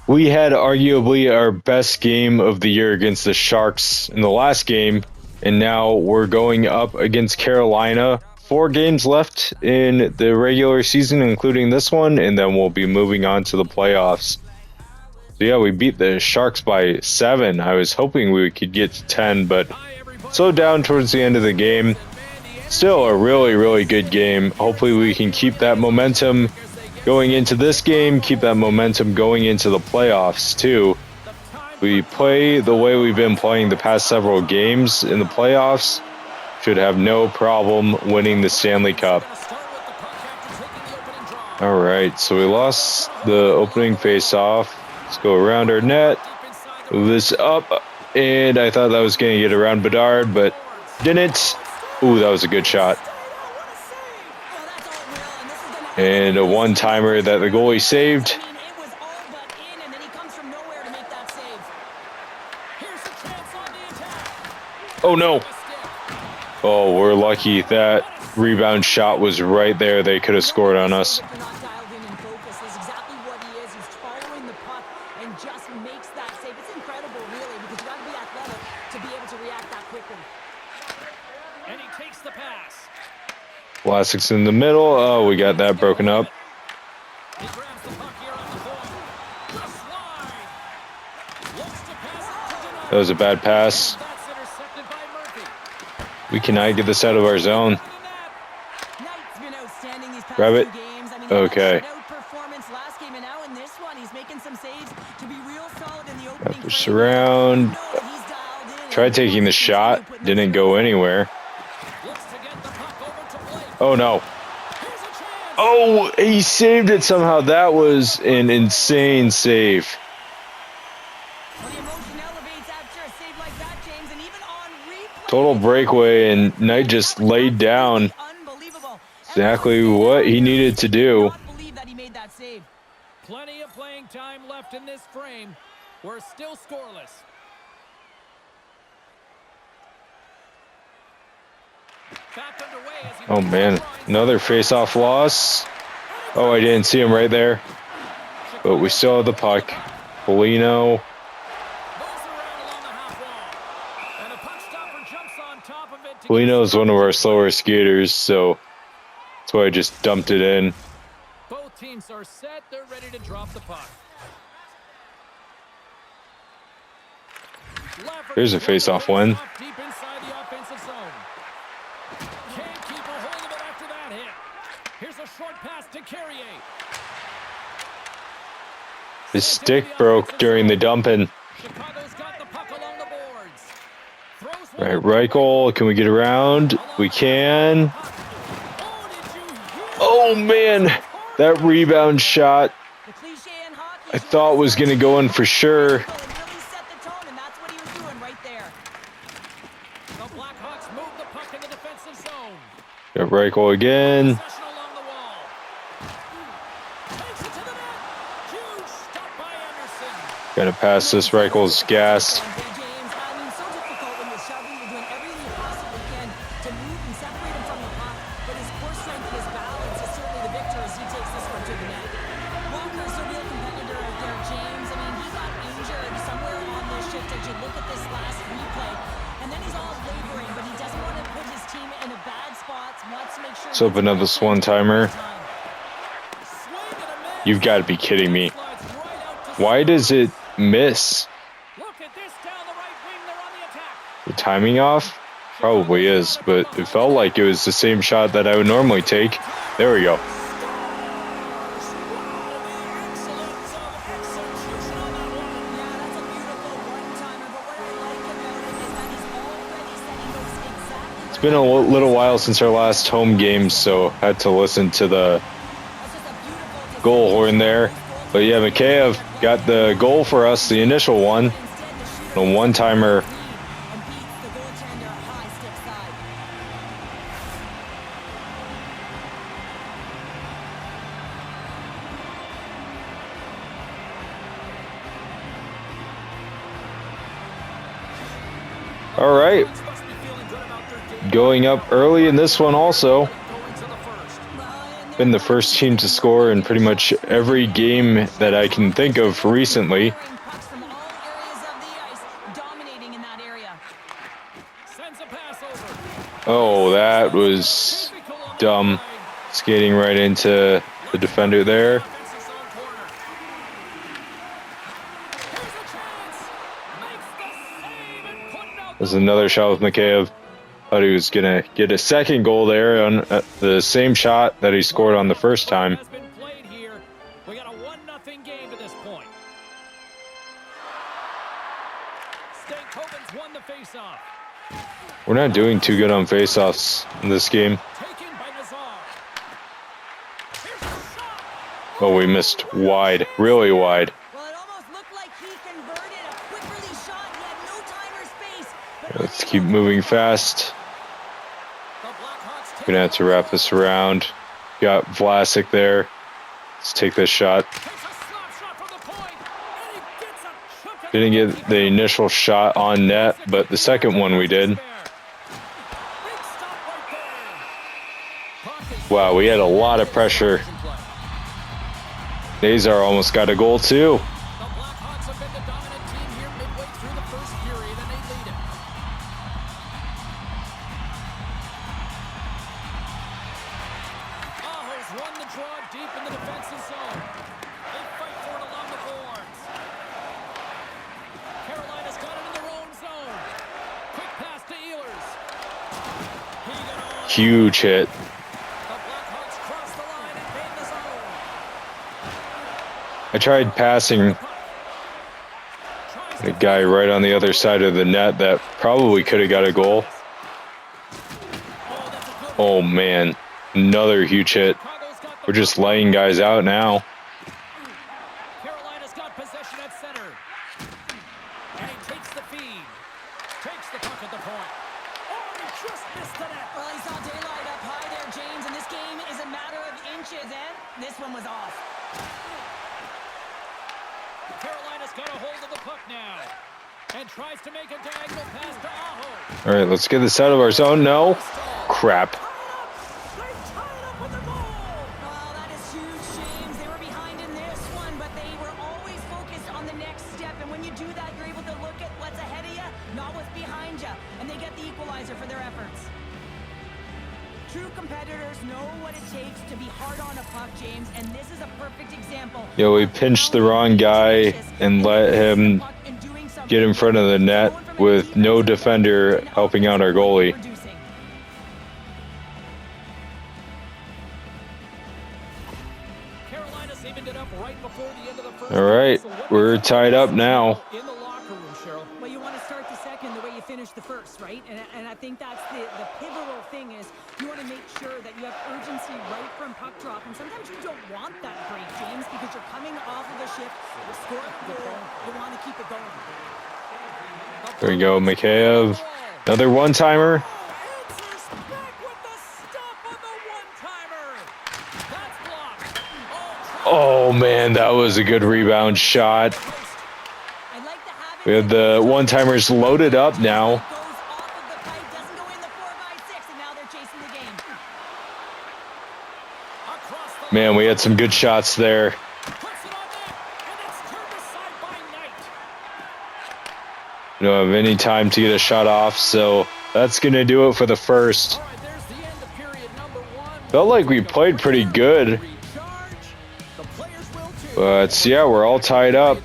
We had arguably our best game of the year against the Sharks in the last game, and now we're going up against Carolina. 4 games left in the regular season, including this one, and then we'll be moving on to the playoffs. So yeah, we beat the Sharks by 7. I was hoping we could get to 10, but slowed down towards the end of the game. Still a really, really good game. Hopefully we can keep that momentum going into this game, keep that momentum going into the playoffs too. We play the way we've been playing the past several games in the playoffs, should have no problem winning the Stanley Cup. All right, so we lost the opening face-off. Let's go around our net, move this up, and I thought that was going to get around Bedard, but didn't. Ooh, that was a good shot. And a one-timer that the goalie saved. Oh, no. Oh, we're lucky that rebound shot was right there. They could have scored on us. Vlasic's in the middle. Oh, we got that broken up. That was a bad pass. We cannot get this out of our zone. Grab it. Okay. Push around. Tried taking the shot. Didn't go anywhere. Oh, no. Oh, he saved it somehow. That was an insane save. Total breakaway, and Knight just laid down exactly what he needed to do. Plenty of playing time left in this frame. We're still scoreless. Oh, man. Another face-off loss. Oh, I didn't see him right there. But we still have the puck. Polino. Polino is one of our slower skaters, so that's why I just dumped it in. Both teams are set. They're ready to drop the puck. Here's a face-off win. His stick broke during the dumping. Right, Reichel, can we get around? We can. Oh, man. That rebound shot I thought was going to go in for sure. Got Reichel again. Gonna pass this. Reichel's gassed. Let's open up this one-timer. You've got to be kidding me. Why does it miss? The timing off? Probably is, but it felt like it was the same shot that I would normally take. There we go. It's been a little while since our last home game, so had to listen to the goal horn there. But yeah, Mikheyev got the goal for us, the initial one. A one-timer. All right. Going up early in this one also. been the first team to score in pretty much every game that I can think of recently. Oh, that was dumb. Skating right into the defender there. There's another shot with Mikheyev. Thought he was going to get a second goal there on the same shot that he scored on the first time. We got a 1-0 game to this point. Stankoven's won the faceoff. We're not doing too good on faceoffs in this game. Oh, we missed wide, really wide. Well, it almost looked like he converted a quick release shot. He had no time or space. Let's keep moving fast. Gonna have to wrap this around. Got Vlasic there. Let's take this shot. Didn't get the initial shot on net, but the second one we did. Wow, we had a lot of pressure. Nazar almost got a goal too. The Blackhawks have been the dominant team here midway through the first period, and they lead it. Aho's won the draw deep in the defensive zone. They fight for it along the boards. Carolina's got it in their own zone. Quick pass to Ehlers. Huge hit. I tried passing a guy right on the other side of the net that probably could have got a goal. Oh man, another huge hit. We're just laying guys out now. Carolina's got possession at center. And he takes the feed. Takes the puck at the point. Oh, he just missed the net. Well, he saw daylight up high there, James, and this game is a matter of inches, and this one was off. Carolina's got a hold of the puck now and tries to make a diagonal pass to Aho. All right, let's get this out of our zone. No. Crap. They tied up with the goal. Well, that is huge, James. They were behind in this one, but they were always focused on the next step. And when you do that, you're able to look at what's ahead of you, not what's behind you. And they get the equalizer for their efforts. True competitors know what it takes to be hard on a puck, James, and this is a perfect example. Yeah, we pinched the wrong guy and let him get in front of the net with no defender helping out our goalie. All right, we're tied up now. Well, you want to start the second the way you finished the first, right? And I think that's the pivotal thing is you want to make sure that you have urgency right from puck drop. And sometimes you don't want that break, James, because you're coming off of a shift, you're scoring a goal, you want to keep it going. There we go, Mikheyev. Another one-timer. Oh man, that was a good rebound shot. We have the one-timers loaded up now. Man, we had some good shots there. We don't have any time to get a shot off, so that's going to do it for the first. Felt like we played pretty good. But yeah, we're all tied up.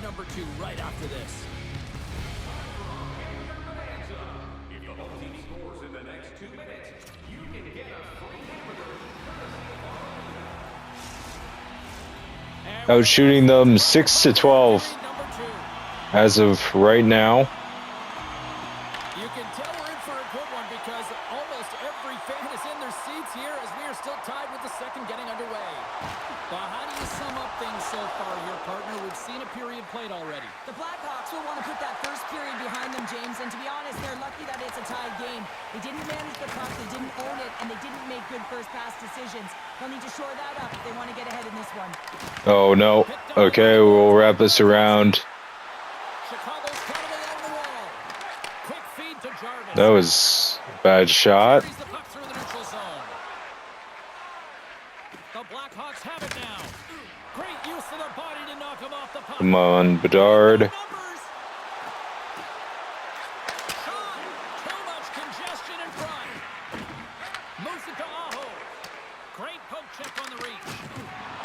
I was shooting them 6-12 as of right now. You can tell we're in for a good one because almost every fan is in their seats here as we are still tied with the second getting underway. Well, how do you sum up things so far here, partner? We've seen a period played already. The Blackhawks will want to put that first period behind them, James, and to be honest, they're lucky that it's a tied game. They didn't manage the puck, they didn't own it, and they didn't make good first pass decisions. They'll need to shore that up if they want to get ahead in this one. Oh no. Okay, we'll wrap this around. Chicago's got it along the wall. Quick feed to Jarvis. That was a bad shot. The puck through the neutral zone. The Blackhawks have it now. Great use of the body to knock him off the puck. Come on, Bedard. Numbers. Shot. Too much congestion in front. Moves it to Aho. Great poke check on the reach.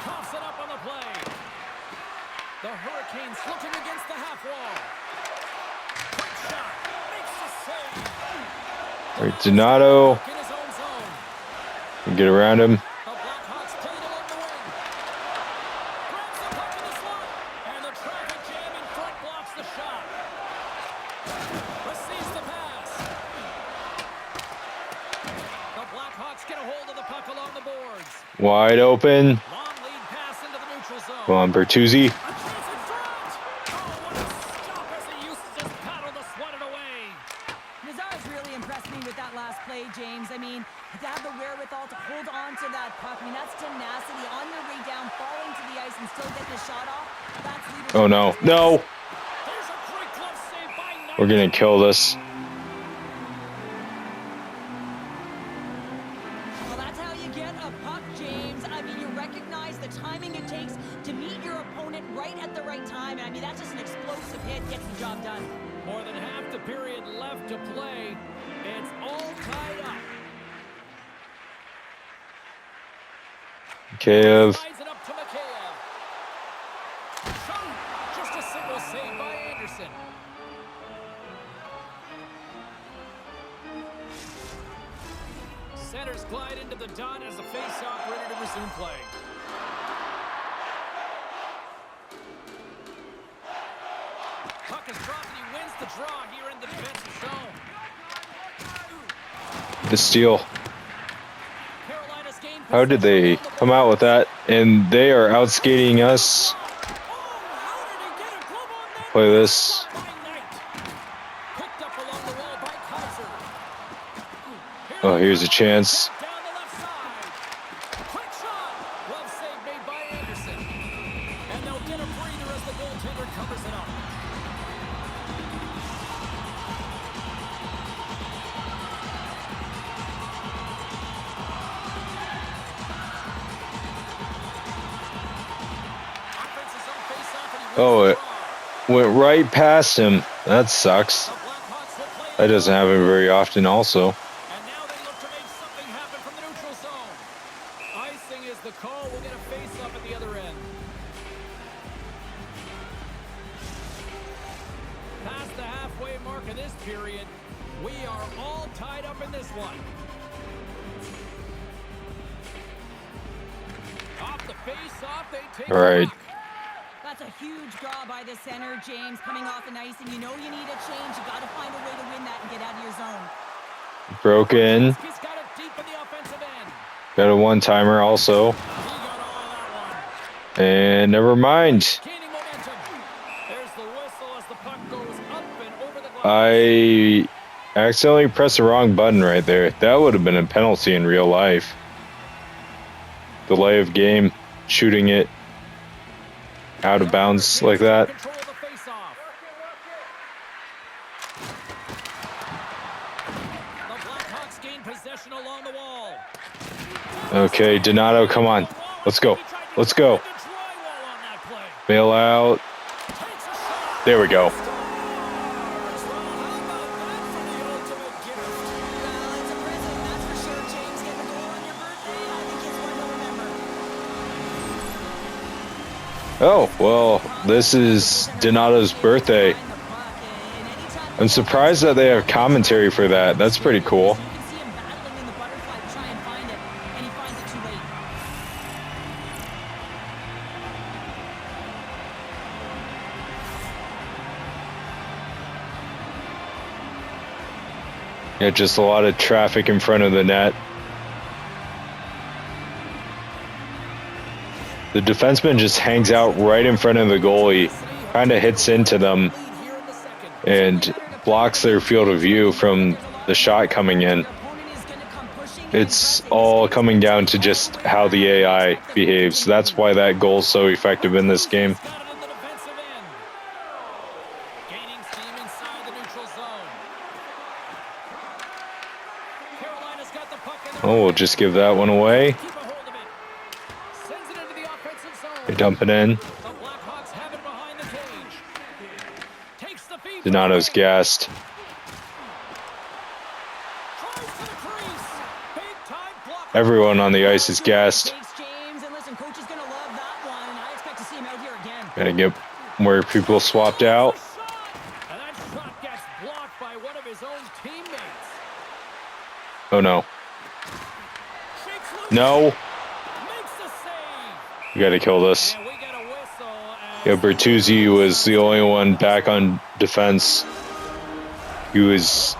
Coughs it up on the play. The Hurricanes looking against the half wall. Quick shot. Makes the save. All right, Donato. In his own zone. Get around him. The Blackhawks played along the wing. Grabs the puck in the slot. And the traffic jam in front blocks the shot. Receives the pass. The Blackhawks get a hold of the puck along the boards. Wide open. Long lead pass into the neutral zone. Come on, Bertuzzi. A chance in front. Oh, what a stop as he uses his paddle to swat it away. Nazar's really impressed me with that last play, James. I mean, to have the wherewithal to hold on to that puck. I mean, that's tenacity on their way down, falling to the ice and still getting a shot off. That's leadership. Oh, no. No. There's a great glove save by Knight. We're going to kill this. Well, that's how you get a puck, James. I mean, you recognize the timing it takes to meet your opponent right at the right time. And I mean, that's just an explosive hit, gets the job done. More than half the period left to play. It's all tied up. Kev. Slides it up to Mikheyev. Shot. Just a single save by Anderson. Centers glide into the dot as the face-off ready to resume play. Puck is dropped and he wins the draw here in the defensive zone. The steal. Carolina's gained How did they come out with that? And they are outskating us. Play this. Oh, here's a chance. Down the left side. Quick shot. Glove save made by Anderson. And they'll get a breather as the goaltender covers it up. Offense is on face-off and he wins Oh, the it draw. went right past him. That sucks. The Blackhawks will play That doesn't happen very often also. And now they look to make something happen from the neutral zone. Icing is the call. We'll get a face-up at the other end. Past the halfway mark of this period, we are all tied up in this one. Off the face-off, they take All right. the puck. That's a huge draw by the center, James, coming off an ice, and you know you need a change. You got to find a way to win that and get out of your zone. Broken. He's got it deep in the offensive end. Got a one-timer also. He got all that one. And never mind. Gaining momentum. There's the whistle as the puck goes up and over the glass. I accidentally pressed the wrong button right there. That would have been a penalty in real life. Delay of game, shooting it out of bounds like that. Control of the face-off. The Blackhawks gain possession along the wall. Okay, Donato, come on. Let's go. Let's go. Bail out. There we go. Well, it's a present, that's for sure, James. Getting a goal on your birthday, I think it's one to remember. Oh, well, this is Donato's birthday. Find the puck, and anytime I'm surprised that they have commentary for that. That's pretty cool. you can see him battling in the butterfly to try and find it, and he finds it too late. Yeah, just a lot of traffic in front of the net. The defenseman just hangs out right in front of the goalie, kind of hits into them, and blocks their field of view from the shot coming in. It's all coming down to just how the AI behaves. That's why that goal's so effective in this game. Oh, we'll just give that one away. it into the offensive zone. They dump it in. The Blackhawks have it behind the cage. Takes the feed. Donato's gassed. Tries to the crease. Big time block. Everyone on the ice is gassed. Thanks, James. And listen, coach is going to love that one. And I expect to see him out here again. Gotta get more people swapped out. And that shot gets blocked by one of his own teammates. Oh no. Shakes loose. No. Makes the save. We gotta kill this. And we get a whistle. Yeah, Bertuzzi was the only one back on defense. He was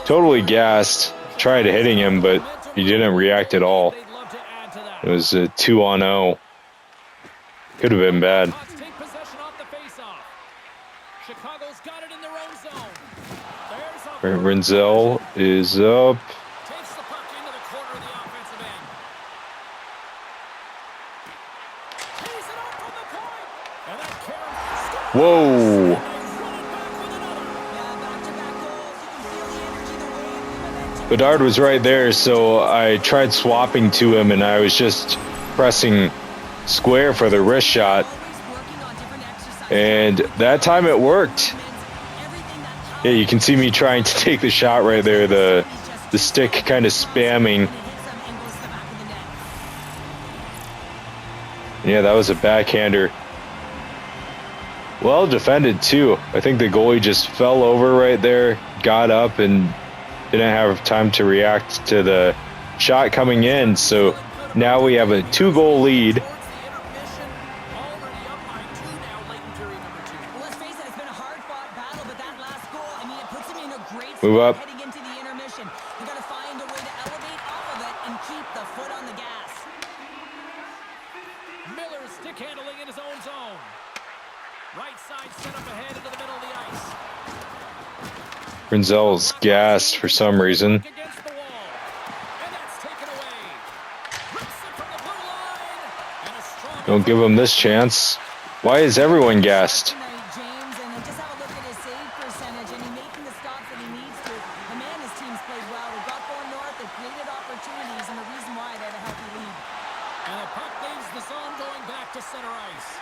totally gassed. Tried hitting him, but he didn't react at all. They'd love to add to that. It was a 2-on-0. Could have been bad. Hawks take possession off the faceoff. Chicago's got it in their own zone. There's a Renzel is up. takes the puck into the corner of the offensive end. Tees it up from the point. And that carry. Whoa. And they run it back with another. Yeah, back-to-back goals. You can feel the energy, the wave, the momentum. Bedard was right there, so I tried swapping to him, and I was just pressing square for the wrist shot. Always working on different exercises. And that time it worked. Everything that Yeah, you can see me trying to take the shot right there. The stick kind of spamming. hits them and goes to the back of the net. Yeah, that was a backhander. Well defended too. I think the goalie just fell over right there, got up, and didn't have time to react to the shot coming in. So now we have a 2-goal lead. Towards the intermission, already up by 2 now, late in period number 2. Well, let's face it, it's been a hard-fought battle, but that last goal, I mean, it puts him in a great Move spot up. heading into the intermission. You got to find a way to elevate off of it and keep the foot on the gas. Miller stick handling in his own zone. Right side set up ahead into the middle of the ice. Renzel's gassed for some reason. Against the wall. And that's taken away. Rips it from the blue line. And a strong Don't give him this chance. Why is everyone gassed? Tonight, James, and just have a look at his save percentage, and he's making the stops that he needs to. The man, his team's played well. They got going north, they created opportunities, and the reason why they have a healthy lead. And the puck leaves the zone going back to center ice.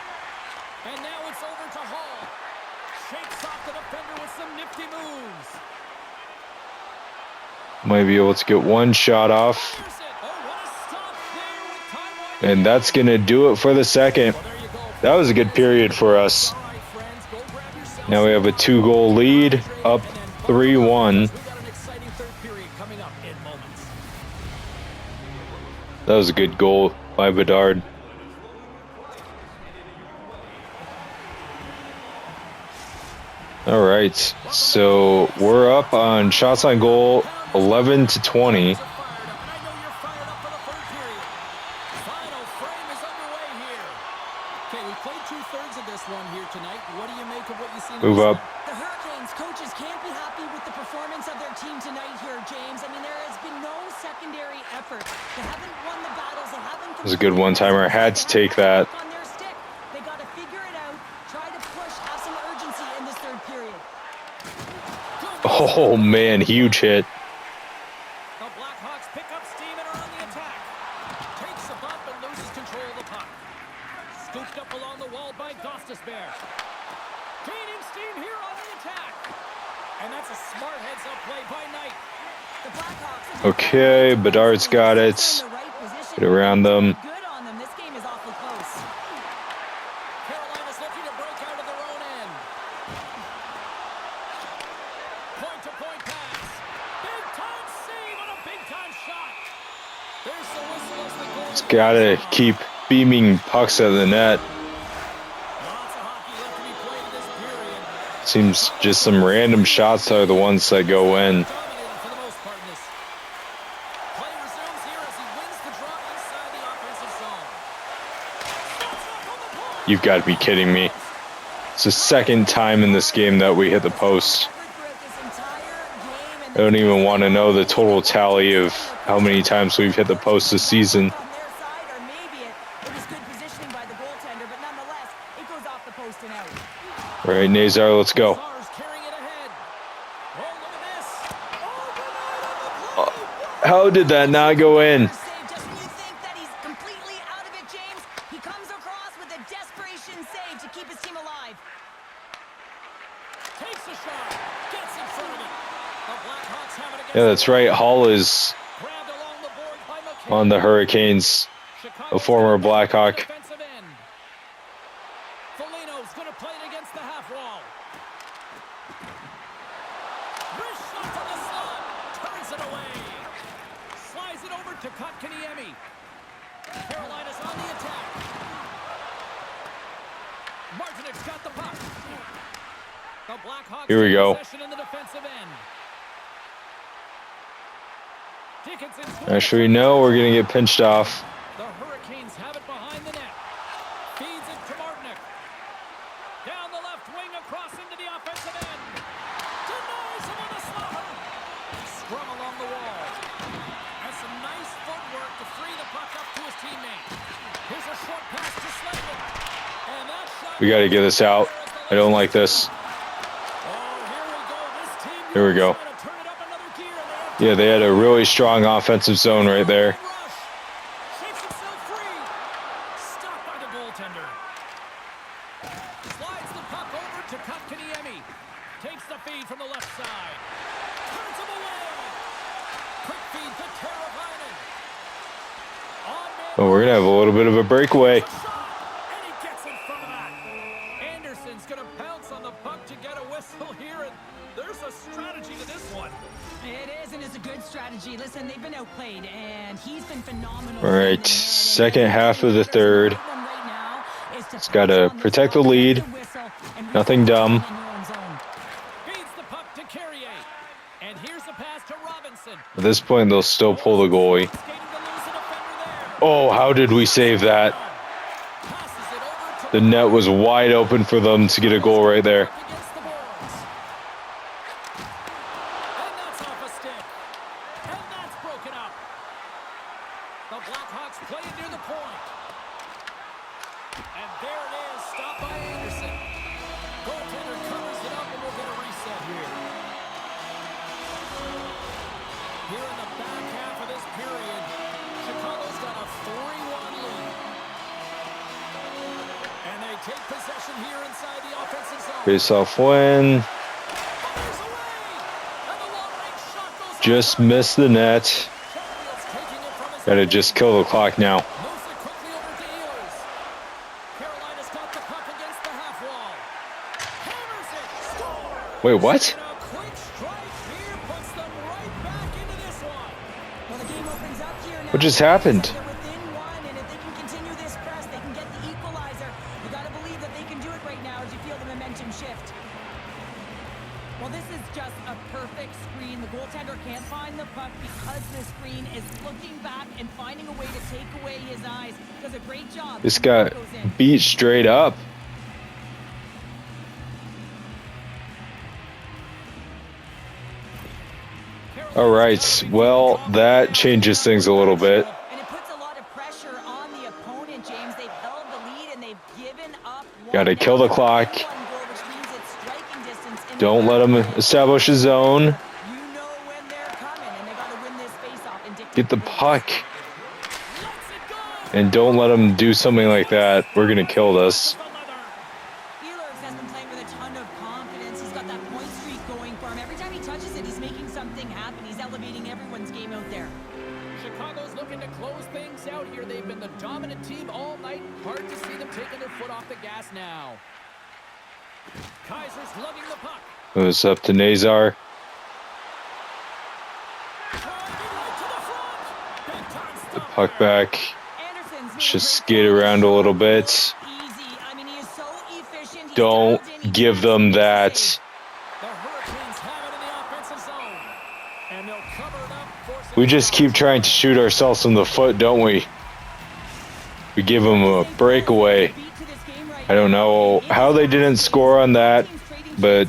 And now it's over to Hall. Shakes off the defender with some nifty moves. Might be able to get one shot off. Fires it. Oh, what a stop there with time winding. And that's going to do it for the second. Well, there you go. That was a good period for us. All right, friends, go grab yourselves Now we have a 2-goal lead, up 3-1. We've got an exciting third period coming up in moments. That was a good goal by Bedard. All right, so we're up on shots on goal, 11-20. Fired up, and I know you're fired up for the third period. Final frame is underway here. Okay, we played 2/3 of this one here tonight. What do you make of what you see? Move up. The Hurricanes coaches can't be happy with the performance of their team tonight here, James. I mean, there has been no secondary effort. They haven't won the battles. They haven't. That was a good one-timer. Had to take that. On their stick. They got to figure it out. Try to push. Have some urgency in this third period. Oh man, huge hit. The Blackhawks pick up steam and are on the attack. Takes a bump and loses control of the puck. Scooped up along the wall by Gostisbehere. Gaining steam here on the attack. And that's a smart heads-up play by Knight. The Blackhawks. Okay, Bedard's got it. In the right position. Get around them. Good on them. This game is awfully close. Carolina's looking to break out of their own end. Point-to-point pass. Big-time save on a big-time shot. There's the whistle as the goal. It's gotta keep beaming pucks at the net. Lots of hockey left to be played in this period. Seems just some random shots are the ones that go in. Dominated for the most part in this. Play resumes here as he wins the draw inside the offensive zone. Shots up on the point. You've got to be kidding me. It's the second time in this game that we hit the post. I don't even want to know the total tally of how many times we've hit the post this season. On their side, or maybe it was good positioning by the goaltender, but nonetheless, it goes off the post and out. All right, Nazar, let's go. Stars carrying it ahead. Oh, look at this. Oh, How did that not go in? Save just when you think that he's completely out of it, James. He comes across with a desperation save to keep his team alive. Takes a shot. Gets in front of it. The Blackhawks have it against Yeah, that's right. Hall is grabbed along the board by McKay. on the Hurricanes, a former Blackhawk. Defensive end. Foligno's going to play it against the half wall. Wrist shot from the slot. Turns it away. Slides it over to Kotkaniemi. Carolina's on the attack. Martinek's got the puck. The Blackhawks Here we go. possession in the defensive end. Dickinson's Actually, no, we're going to get pinched off. the Hurricanes have it behind the net. Feeds it to Martinek. Down the left wing across into the offensive end. Denies him on the slaughter. Scrum along the wall. Has some nice footwork to free the puck up to his teammate. Here's a short pass to Slavin. And that shot. We got to get this out. I don't like this. Oh, here we go. This team Here we go. trying to turn it up another gear. And they have Yeah, they had a really strong offensive zone right there. Shakes himself free. Stopped by the goaltender. Slides the puck over to Kotkaniemi. Takes the feed from the left side. Turns him away. Quick feed to Teravainen. Oh, we're going to have a little bit of a breakaway. And he gets in front of that. Anderson's going to pounce on the puck to get a whistle here, and there's a strategy to this one. It is, and it's a good strategy. Listen, they've been outplayed, and he's been phenomenal. All right, second half of the third. Just got to protect the lead. Nothing dumb. Feeds the puck to Carrier. And here's the pass to Robinson. At this point, they'll still pull the goalie. Skating to lose a defender there. Oh, how did we save that? Passes it over to The net was wide open for them to get a goal right there. against the boards. And that's off a stick. And that's broken up. The Blackhawks play it near the point. And there it is, stopped by Anderson. Goaltender covers it up, and we'll get a reset here. Here in the back half of this period, Chicago's got a 3-1 lead. And they take possession here inside the offensive zone. Face-off win. Fires away! And the long-range shot goes Just over. missed the net. Chatfield's taking it from his Got to just kill the clock now. moves it quickly over to Ehlers. Carolina's got the puck against the half wall. Hammers it. Score! Wait, what? And a quick strike here puts them right back into this one. Well, the game opens up here now. What just happened? They're within one, and if they can continue this press, they can get the equalizer. You got to believe that they can do it right now as you feel the momentum shift. Well, this is just a perfect screen. The goaltender can't find the puck because the screen is looking back and finding a way to take away his eyes. Does a great job. This And the puck got goes in. beat straight up. All right, well, that changes things a little bit. And it puts a lot of pressure on the opponent, James. They've held the lead and they've given up one. Gotta kill the clock. One goal, which means it's striking distance in the Don't let back. them establish a zone. You know when they're coming, and they got to win this face-off and dictate Get the pace. puck. Lets it go. And don't let them do something like that. We're going to kill this. The leather. Ehlers has been playing with a ton of confidence. He's got that point streak going for him. Every time he touches it, he's making something happen. He's elevating everyone's game out there. Chicago's looking to close things out here. They've been the dominant team all night. Hard to see them taking their foot off the gas now. Kaiser's lugging the puck. It was up to Nazar. Driving right to the front. Big time The stop puck there. back. Anderson's made Just great skate progress. around a little bit. Easy. I mean, he is so efficient. He's Don't dialed in. He give has them to that. save. The Hurricanes have it in the offensive zone. And they'll cover it up. forcing We it just out. keep trying to shoot ourselves in the foot, don't we? We give them a breakaway. I don't know how they didn't score on that, but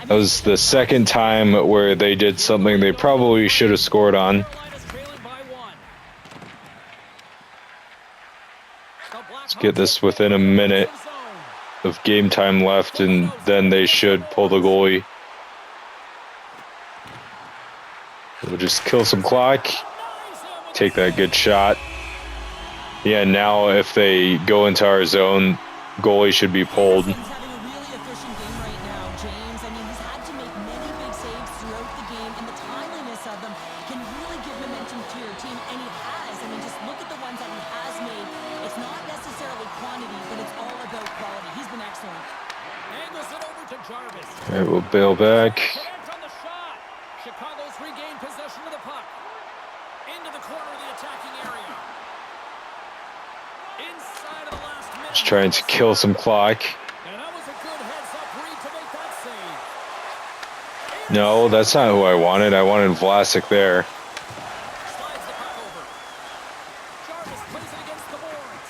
that was the second time where they did something they probably should have scored on. Carolina's trailing by one. The Let's get this within a minute of game time left, and then they should pull the goalie. We'll just kill some clock, take that good shot. Yeah, now if they go into our zone, goalie should be pulled. He's having a really efficient game right now, James. I mean, he's had to make many big saves throughout the game, and the timeliness of them can really give momentum to your team, and he has. I mean, just look at the ones that he has made. It's not necessarily quantity, but it's all about quality. He's been excellent. Angles it over to Jarvis. All right, we'll bail back. Connect on the shot. Chicago's regained possession of the puck. Into the corner of the attacking area. Inside of the last minute. Just trying to kill some clock. And that was a good heads-up read to make that save. No, that's not who I wanted. I wanted Vlasic there. Slides the puck over. Jarvis plays it against the boards.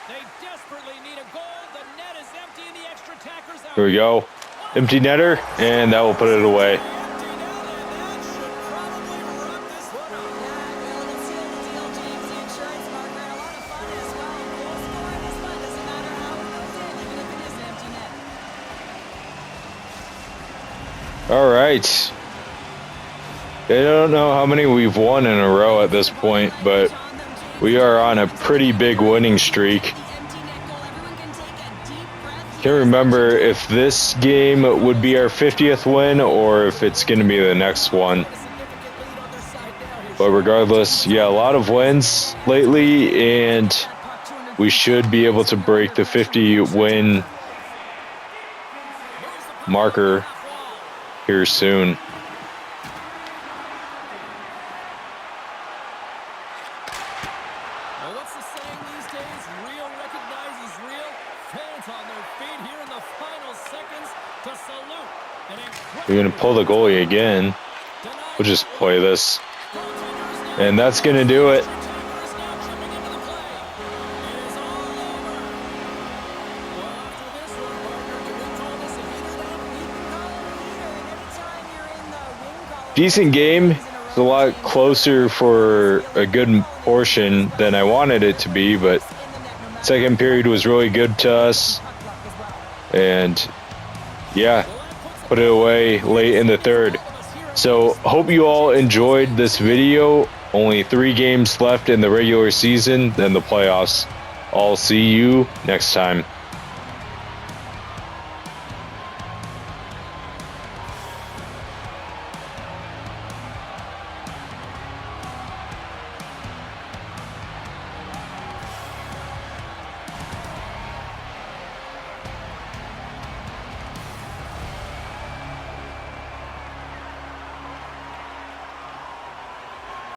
They desperately need a goal. The net is empty and the extra attacker's out. Here we go. Empty netter, and that will put it away. Empty net, and that should probably wrap this one up. Yeah, well, let's seal the deal, James. The insurance marker, and a lot of fun as well. Goal scoring is fun. Doesn't matter how it goes in, even if it is an empty net. All right. I don't know how many we've won in a row at this point, but we are on a pretty big winning streak. The empty net goal. Everyone can take a deep breath. Can't remember if this game would be our 50th win or if it's going to be the next one. But regardless, yeah, a lot of wins lately, and we should be able to break the 50 win marker here soon. Well, what's the saying these days? Real recognizes real. Fans on their feet here in the final seconds to salute an incredible. We're going to pull the goalie again. We'll just play this. And that's going to do it. Decent game. It's a lot closer for a good portion than I wanted it to be, but second period was really good to us. And yeah, put it away late in the third. So hope you all enjoyed this video. Only 3 games left in the regular season, then the playoffs. I'll see you next time.